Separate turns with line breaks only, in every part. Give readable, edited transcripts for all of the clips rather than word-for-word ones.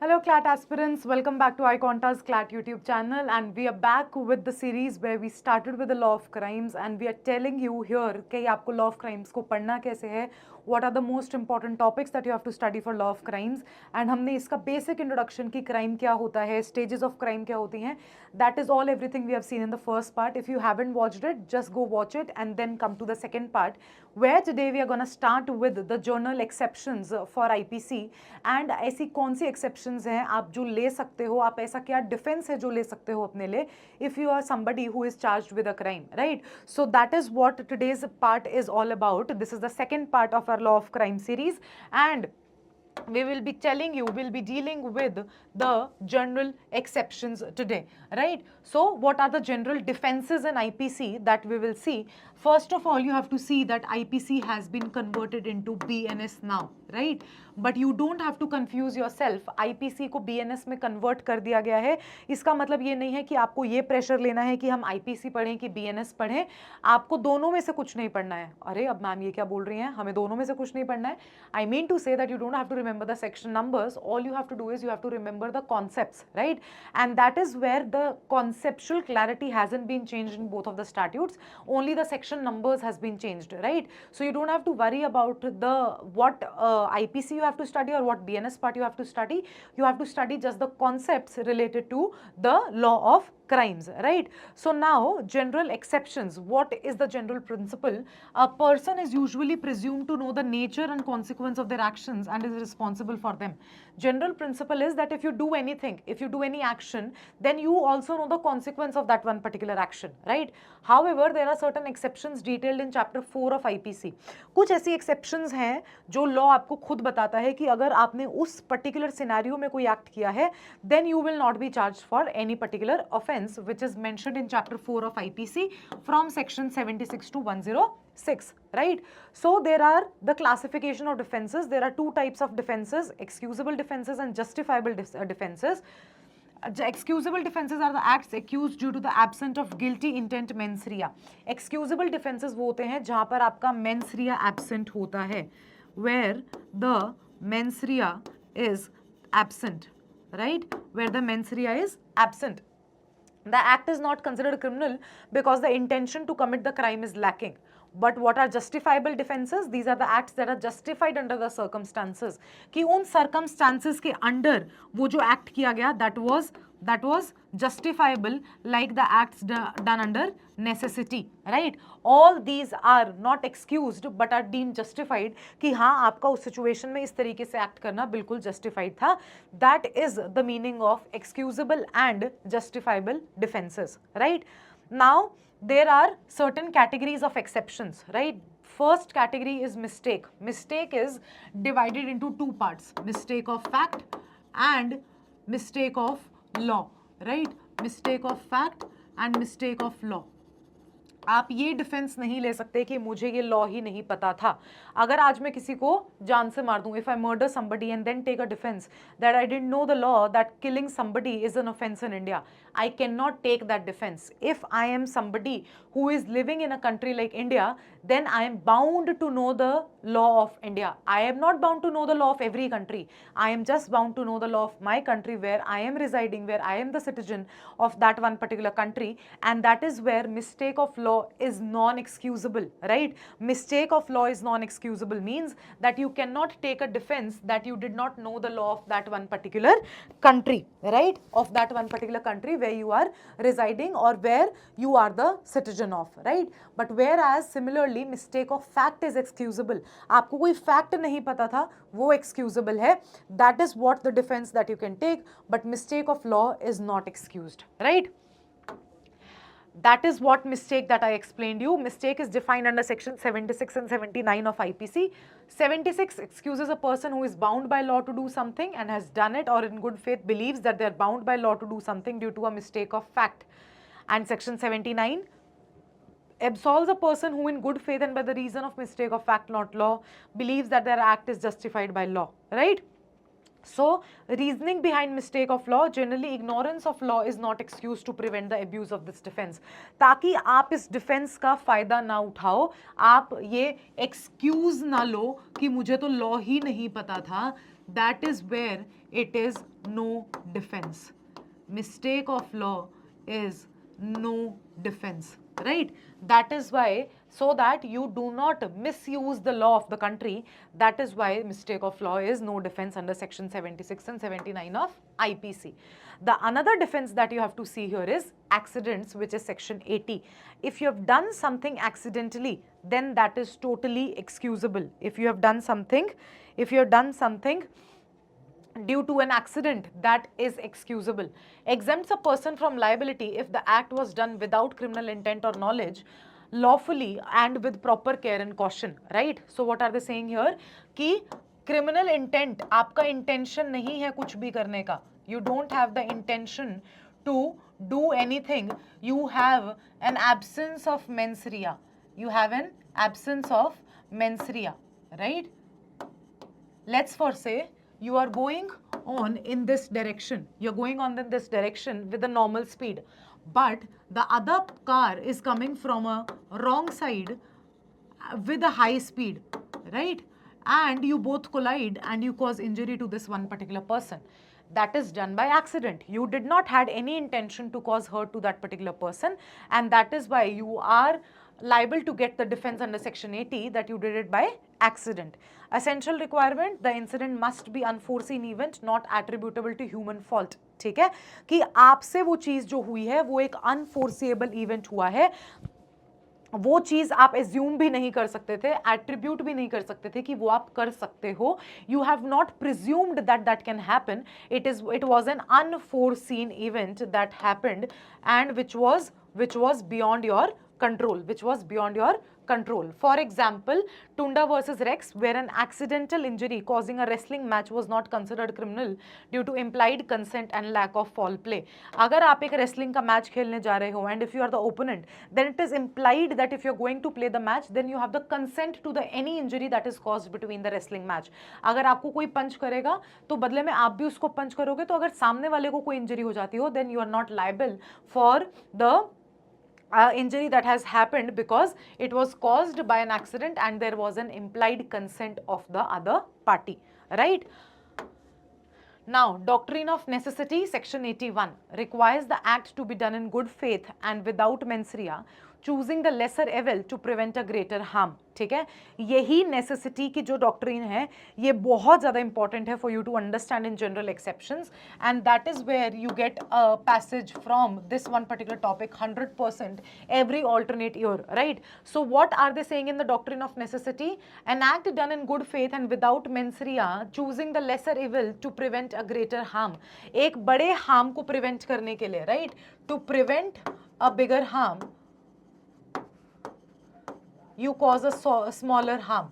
Hello, CLAT aspirants. Welcome back to iConta's CLAT YouTube channel, and we are back with the series where we started with the law of crimes, and we are telling you here कि आपको law of crimes को पढ़ना कैसे है, what are the most important topics that you have to study for law of crimes, and हमने इसका basic introduction कि crime क्या होता है, stages of crime क्या होती हैं. That is all everything we have seen in the first part. If you haven't watched it, just go watch it and then come to the second part, where today we are going to start with the journal exceptions for IPC. And ऐसी कौन सी exceptions हैं आप जो ले सकते हो, आप ऐसा क्या defense है जो ले सकते हो अपने लिए if you are somebody who is charged with a crime, right? So that is what today's part is all about. This is the second part of our law of crime series, and we will be telling you, we'll be dealing with the general exceptions today, right? So what are the general defenses in IPC that we will see? First of all, you have to see that IPC has been converted into BNS now, right? But you don't have to confuse yourself. IPC को BNS में convert कर दिया गया है. इसका मतलब ये नहीं है कि आपको ये pressure लेना है कि हम IPC पढ़ें कि BNS पढ़ें. आपको दोनों में से कुछ नहीं पढ़ना है. अरे अब मैम ये क्या बोल रही हैं, हमें दोनों में से कुछ नहीं पढ़ना है. I mean to say that you don't have to remember the section numbers. All you have to do is you have to remember the concepts, right? And that is where the conceptual clarity hasn't been changed in both of the statutes. Only the section numbers has been changed, right? So you don't have to worry about the what IPC you have to study or what BNS part you have to study. You have to study just the concepts related to the law of crimes, right? So now general exceptions. What is the general principle? A person is usually presumed to know the nature and consequence of their actions and is responsible for them. General principle is that if you do anything, if you do any action, then you also know the consequence of that one particular action, right? However, there are certain exceptions detailed in chapter 4 of IPC. कुछ ऐसी exceptions हैं जो law आपको खुद बताता है कि अगर आपने उस particular scenario में कोई act किया है, then you will not be charged for any particular offense, which is mentioned in chapter 4 of IPC from section 76 to 106, right? So there are the classification of defenses. There are two types of defenses: excusable defenses and justifiable defenses. Excusable defenses are the acts accused due to the absence of guilty intent mens rea. Excusable defenses वो होते हैं जहाँ पर आपका mens rea absent होता है, where the mens rea is absent, right? Where the mens rea is absent. The act is not considered criminal because the intention to commit the crime is lacking. But what are justifiable defenses? These are the acts that are justified under the circumstances. कि उन circumstances के under वो जो act किया गया, that was justifiable, like the acts done under necessity, right? All these are not excused but are deemed justified कि हाँ आपका उस situation में इस तरीके से act करना बिल्कुल justified था. That is the meaning of excusable and justifiable defenses, right? Now there are certain categories of exceptions, right? First category is mistake. Mistake is divided into two parts: mistake of fact and mistake of law, right? Mistake of fact and mistake of law. आप ये defence नहीं ले सकते कि मुझे ये law ही नहीं पता था. अगर आज मैं किसी को जान से मार दूं, if I murder somebody and then take a defence that I didn't know the law that killing somebody is an offence in India, I cannot take that defense. If I am somebody who is living in a country like India, then I am bound to know the law of India. I am not bound to know the law of every country. I am just bound to know the law of my country where I am residing, where I am the citizen of that one particular country, and that is where mistake of law is non-excusable, right? Mistake of law is non-excusable means that you cannot take a defense that you did not know the law of that one particular country, right? Of that one particular country where you are residing or where you are the citizen of, right? But whereas similarly mistake of fact is excusable. आपको कोई fact नहीं पता था, वो excusable है. That is what the defense that you can take, but mistake of law is not excused, right? That is what mistake that I explained you. Mistake is defined under section 76 and 79 of IPC. 76 excuses a person who is bound by law to do something and has done it or in good faith believes that they are bound by law to do something due to a mistake of fact. And section 79 absolves a person who in good faith and by the reason of mistake of fact not law believes that their act is justified by law, right? So reasoning behind mistake of law, generally ignorance of law is not excuse to prevent the abuse of this defense. ताकि आप इस defense का फायदा ना उठाओ, आप ये excuse ना लो कि मुझे तो law ही नहीं पता था, that is where it is no defense. Mistake of law is no defense, right? That is why, so that you do not misuse the law of the country, that is why mistake of law is no defense under section 76 and 79 of IPC. The another defense that you have to see here is accidents, which is section 80. If you have done something accidentally, then that is totally excusable. If you have done something, due to an accident, that is excusable. Exempts a person from liability if the act was done without criminal intent or knowledge, lawfully and with proper care and caution, right? So what are they saying here कि criminal intent, आपका intention नहीं है कुछ भी करने का, you don't have the intention to do anything, you have an absence of mens rea, you have an absence of mens rea, right? Let's for say you are going on in this direction, you're going on in this direction with a normal speed, but the other car is coming from a wrong side with a high speed, right? And you both collide and you cause injury to this one particular person. That is done by accident. You did not had any intention to cause hurt to that particular person, and that is why you are liable to get the defense under section 80 that you did it by accident. Essential requirement, the incident must be unforeseen event not attributable to human fault. ठीक है कि आपसे वो चीज जो हुई है वो एक अनफोर्सेबल इवेंट हुआ है, वो चीज आप एज्यूम भी नहीं कर सकते थे, एट्रीब्यूट भी नहीं कर सकते थे कि वो आप कर सकते हो. You have not presumed that that can happen. It was an unforeseen event that happened and which was beyond your control, which was beyond your control. For example, Tunda versus Rex, where an accidental injury causing a wrestling match was not considered criminal due to implied consent and lack of foul play. अगर आप एक wrestling का match खेलने जा रहे हो and if you are the opponent, then it is implied that if you are going to play the match, then you have the consent to the any injury that is caused between the wrestling match. अगर आपको कोई पंच करेगा तो बदले में आप भी उसको पंच करोगे, तो अगर सामने वाले को कोई इंजरी हो जाती हो, then you are not liable for the injury that has happened because it was caused by an accident and there was an implied consent of the other party, right? Now, doctrine of necessity, section 81, requires the act to be done in good faith and without mens rea, choosing the lesser evil to prevent a greater harm. ठीक है, यही necessity की जो doctrine है ये बहुत ज़्यादा important है for you to understand in general exceptions, and that is where you get a passage from this one particular topic 100% every alternate year, right? So what are they saying in the doctrine of necessity? An act done in good faith and without mens rea, choosing the lesser evil to prevent a greater harm. एक बड़े harm को prevent करने के लिए, right? To prevent a bigger harm, you cause a smaller harm.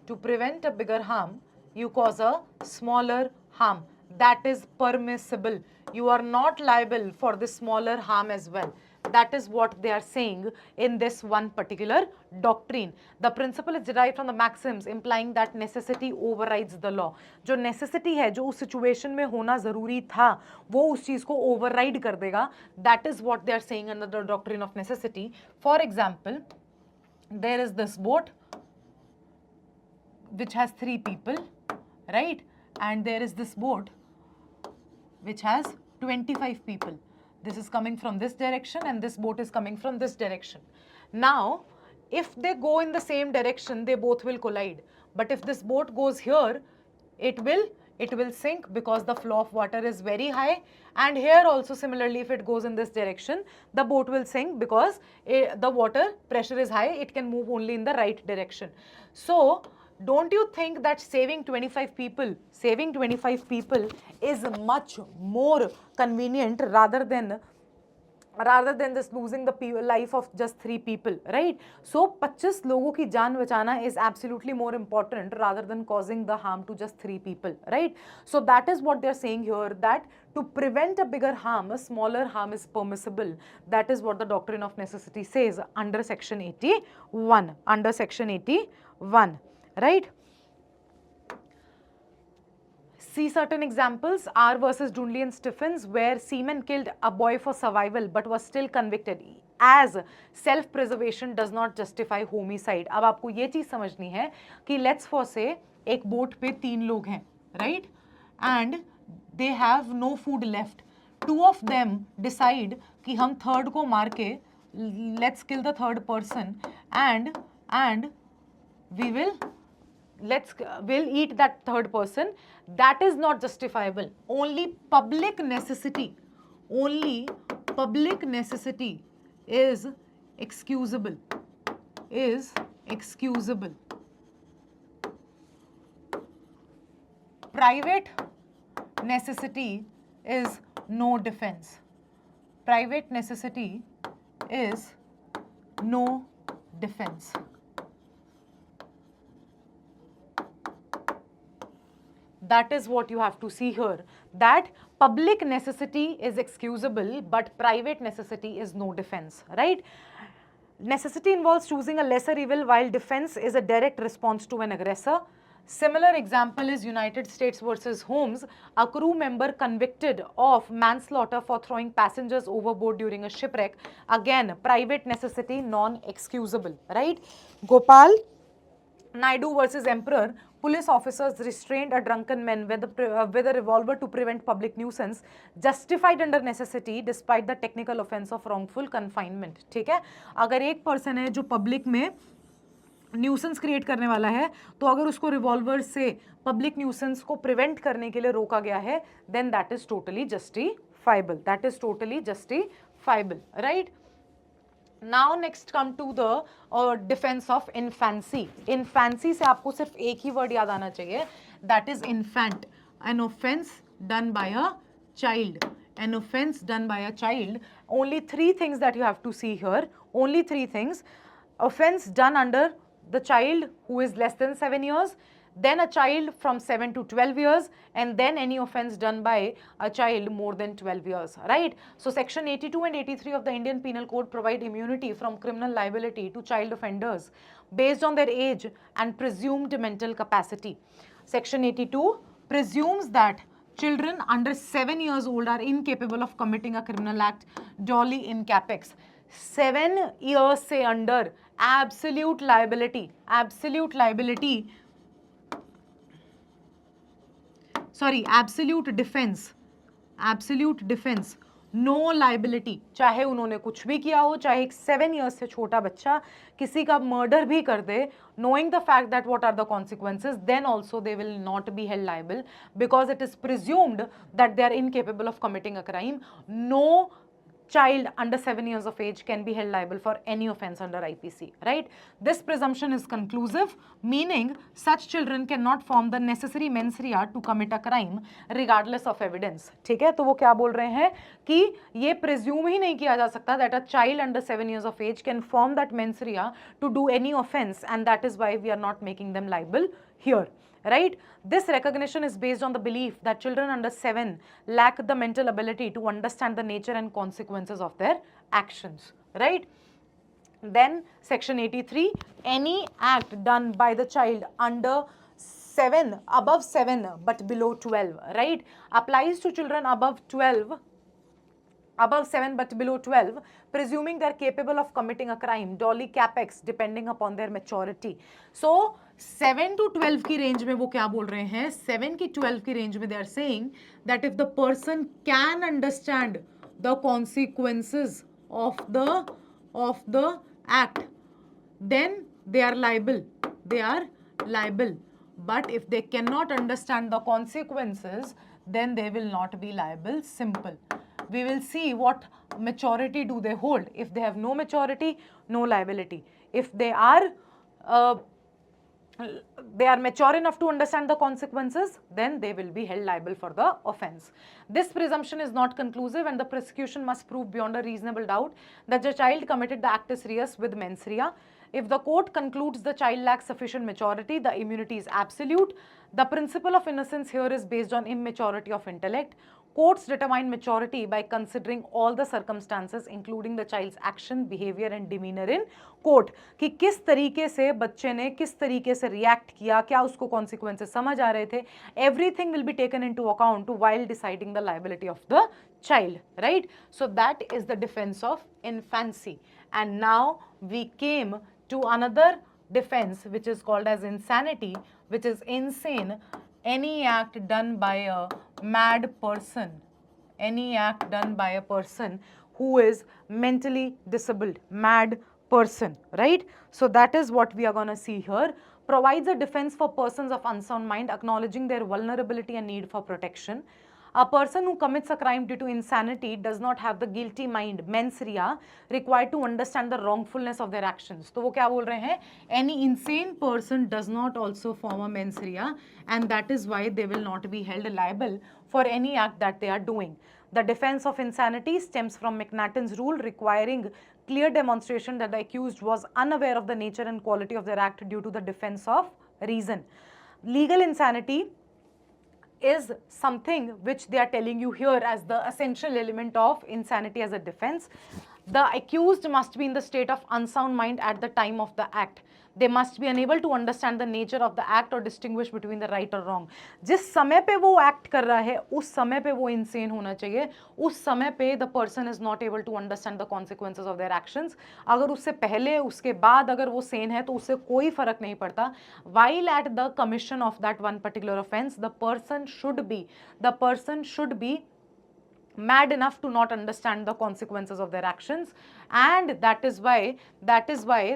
To prevent a bigger harm, you cause a smaller harm. That is permissible. You are not liable for the smaller harm as well. That is what they are saying in this one particular doctrine. The principle is derived from the maxims implying that necessity overrides the law. जो necessity है, जो उस situation में होना ज़रूरी था, वो उस चीज़ को override कर देगा. That is what they are saying under the doctrine of necessity. For example, there is this boat which has 3 people, right? And there is this boat which has 25 people. This is coming from this direction and this boat is coming from this direction. Now, if they go in the same direction, they both will collide. But if this boat goes here, it will sink because the flow of water is very high, and here also similarly if it goes in this direction, the boat will sink because the water pressure is high, it can move only in the right direction. So don't you think that saving 25 people is much more convenient rather than this losing the life of just 3 people, right? So 25 लोगों की जान बचाना is absolutely more important rather than causing the harm to just 3 people, right? So that is what they are saying here, that to prevent a bigger harm, a smaller harm is permissible. That is what the doctrine of necessity says under section 81, right? See certain examples, R versus Dudley and Stephens, where seaman killed a boy for survival but was still convicted, as self-preservation does not justify homicide. अब आपको ये चीज़ समझनी है कि let's for say एक boat पे 3 लोग हैं, right, and they have no food left. 2 of them decide कि हम थर्ड को मार के let's kill the third person and we will eat that third person. That is not justifiable. Only public necessity is excusable. Private necessity is no defense. Private necessity is no defense. That is what you have to see here, that public necessity is excusable but private necessity is no defense, right? Necessity involves choosing a lesser evil while defense is a direct response to an aggressor. Similar example is United States versus Holmes, a crew member convicted of manslaughter for throwing passengers overboard during a shipwreck. Again, private necessity non-excusable, right? Gopal Naidu versus Emperor, police officers restrained a drunken man with a revolver to prevent public nuisance, justified under necessity despite the technical offense of wrongful confinement. ठीक है, अगर एक person है जो public में nuisance create करने वाला है, तो अगर उसको रिवॉल्वर से पब्लिक न्यूसेंस को प्रिवेंट करने के लिए रोका गया है, then that is totally justifiable. Right. Now next come to the defence of infancy. Infancy से आपको सिर्फ एक ही वर्ड याद आना चाहिए, that is infant. An offence done by a child. An offense done by a child. Only 3 things that you have to see here. Only 3 things. Offense done under the child who is less than 7 years, then a child from 7 to 12 years, and then any offense done by a child more than 12 years, right? So section 82 and 83 of the Indian Penal Code provide immunity from criminal liability to child offenders based on their age and presumed mental capacity. Section 82 presumes that children under 7 years old are incapable of committing a criminal act. Dolly in capex. 7 years से under absolute liability, absolute defense, no liability. चाहे उन्होंने कुछ भी किया हो, चाहे एक 7 years से छोटा बच्चा किसी का मर्डर भी कर दे, knowing the fact that what are the consequences, then also they will not be held liable because it is presumed that they are incapable of committing a crime. No child under 7 years of age can be held liable for any offense under IPC, right? This presumption is conclusive, meaning such children cannot form the necessary mens rea to commit a crime regardless of evidence. ठीक है, तो वो क्या बोल रहे हैं कि ये presume ही नहीं किया जा सकता that a child under 7 years of age can form that mens rea to do any offense, and that is why we are not making them liable here. Right? This recognition is based on the belief that children under 7 lack the mental ability to understand the nature and consequences of their actions. Right? Then section 83, any act done by the child under 7, above 7 but below 12, right, applies to children above 7 but below 12, presuming they are capable of committing a crime. Dolly capex depending upon their maturity. So 7 to 12 की range में वो क्या बोल रहे हैं, 7 की 12 की range में they are saying that if the person can understand the consequences of the act, then they are liable. But if they cannot understand the consequences, then they will not be liable. Simple. We will see what maturity do they hold. If they have no maturity, no liability. If they are mature enough to understand the consequences, then they will be held liable for the offense. This presumption is not conclusive, and the prosecution must prove beyond a reasonable doubt that the child committed the actus reus with mens rea. If the court concludes the child lacks sufficient maturity, the immunity is absolute. The principle of innocence here is based on immaturity of intellect. Courts determine maturity by considering all the circumstances, including the child's action, behavior and demeanor in court. कि किस तरीके से बच्चे ने किस तरीके से react किया, क्या उसको consequences समझ आ रहे थे. Everything will be taken into account while deciding the liability of the child, right? So that is the defense of infancy. And now we came to another defense which is called as insanity, which is insane, any act done by a mad person, any act done by a person who is mentally disabled, mad person, right? So that is what we are going to see here. Provides a defense for persons of unsound mind, acknowledging their vulnerability and need for protection. A person who commits a crime due to insanity does not have the guilty mind, mens rea, required to understand the wrongfulness of their actions. तो वो क्या बोल रहे हैं? Any insane person does not also form a mens rea, and that is why they will not be held liable for any act that they are doing. The defense of insanity stems from McNaughton's rule requiring clear demonstration that the accused was unaware of the nature and quality of their act due to the defense of reason. Legal insanity is something which they are telling you here as the essential element of insanity as a defense. The accused must be in the state of unsound mind at the time of the act. They must be unable to understand the nature of the act or distinguish between the right or wrong. जिस समय पे वो act कर रहा है उस समय पे वो insane होना चाहिए. उस समय पे the person is not able to understand the consequences of their actions. अगर उससे पहले उसके बाद अगर वो sane है तो उससे कोई फर्क नहीं पड़ता. While at the commission of that one particular offense, the person should be mad enough to not understand the consequences of their actions, and that is why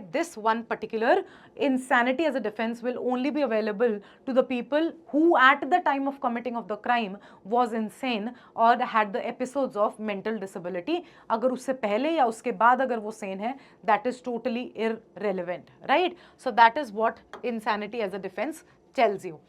this one particular insanity as a defense will only be available to the people who at the time of committing of the crime was insane or had the episodes of mental disability. अगर उससे पहले या उसके बाद अगर वो sane है, that is totally irrelevant, right? So that is what insanity as a defense tells you.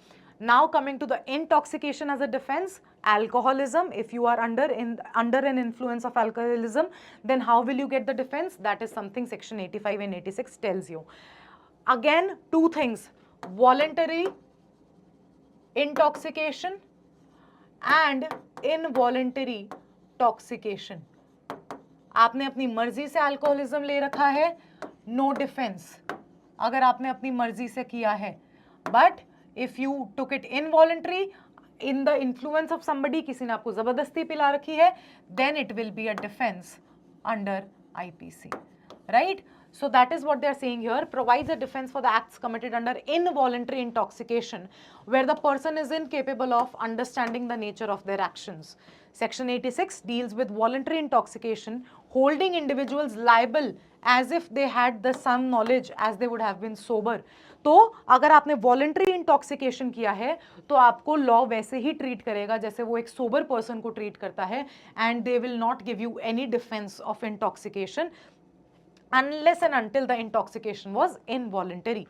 Now coming to the intoxication as a defense, alcoholism. If you are under an influence of alcoholism, then how will you get the defense? That is something section 85 and 86 tells you. Again, two things: voluntary intoxication and involuntary toxication. आपने अपनी मर्जी से alcoholism ले रखा है, no defence. अगर आपने अपनी मर्जी से किया है, but if you took it involuntary, in the influence of somebody, किसी ने आपको जबरदस्ती पिला रखी है, then it will be a defense under IPC, right? So that is what they are saying here. Provides a defense for the acts committed under involuntary intoxication, where the person is incapable of understanding the nature of their actions. Section 86 deals with voluntary intoxication, holding individuals liable as if they had the some knowledge as they would have been sober. तो अगर आपने voluntary intoxication किया है तो आपको law वैसे ही treat करेगा जैसे वो एक सोबर पर्सन को ट्रीट करता है, and they will not give you any defence of intoxication unless and until the intoxication was involuntary.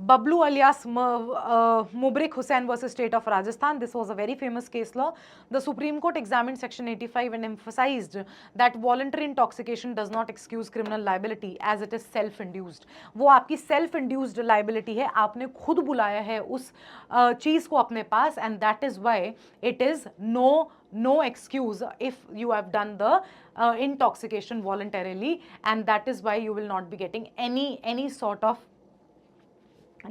Bablu alias Mubrik Hussain versus State of Rajasthan. This was a very famous case law. The Supreme Court examined section 85 and emphasized that voluntary intoxication does not excuse criminal liability as it is self-induced. वो आपकी self-induced liability है, आपने खुद बुलाया है उस चीज़ को अपने पास, and that is why it is no excuse if you have done the intoxication voluntarily, and that is why you will not be getting any sort of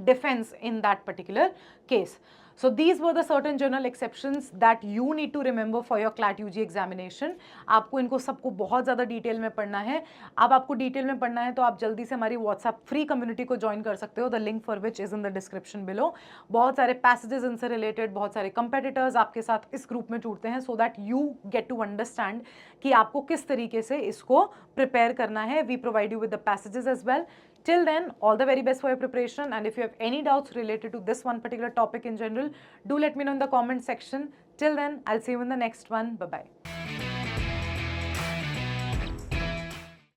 defense in that particular case. So these were the certain general exceptions that you need to remember for your CLAT UG examination. आपको इनको सबको बहुत ज़्यादा detail में पढ़ना है. अब आपको डिटेल में पढ़ना है तो आप जल्दी से हमारी व्हाट्सएप फ्री कम्युनिटी को ज्वाइन कर सकते हो. The link for which is in the description below. बहुत सारे पैसेजेस इनसे रिलेटेड, बहुत सारे कंपेटिटर्स आपके साथ इस ग्रुप में जुड़ते हैं so that you get to understand कि आपको किस तरीके से इसको प्रिपेयर करना है. We provide you with the passages as well. Till then, all the very best for your preparation, and if you have any doubts related to this one particular topic in general, do let me know in the comment section. Till then, I'll see you in the next one. Bye-bye.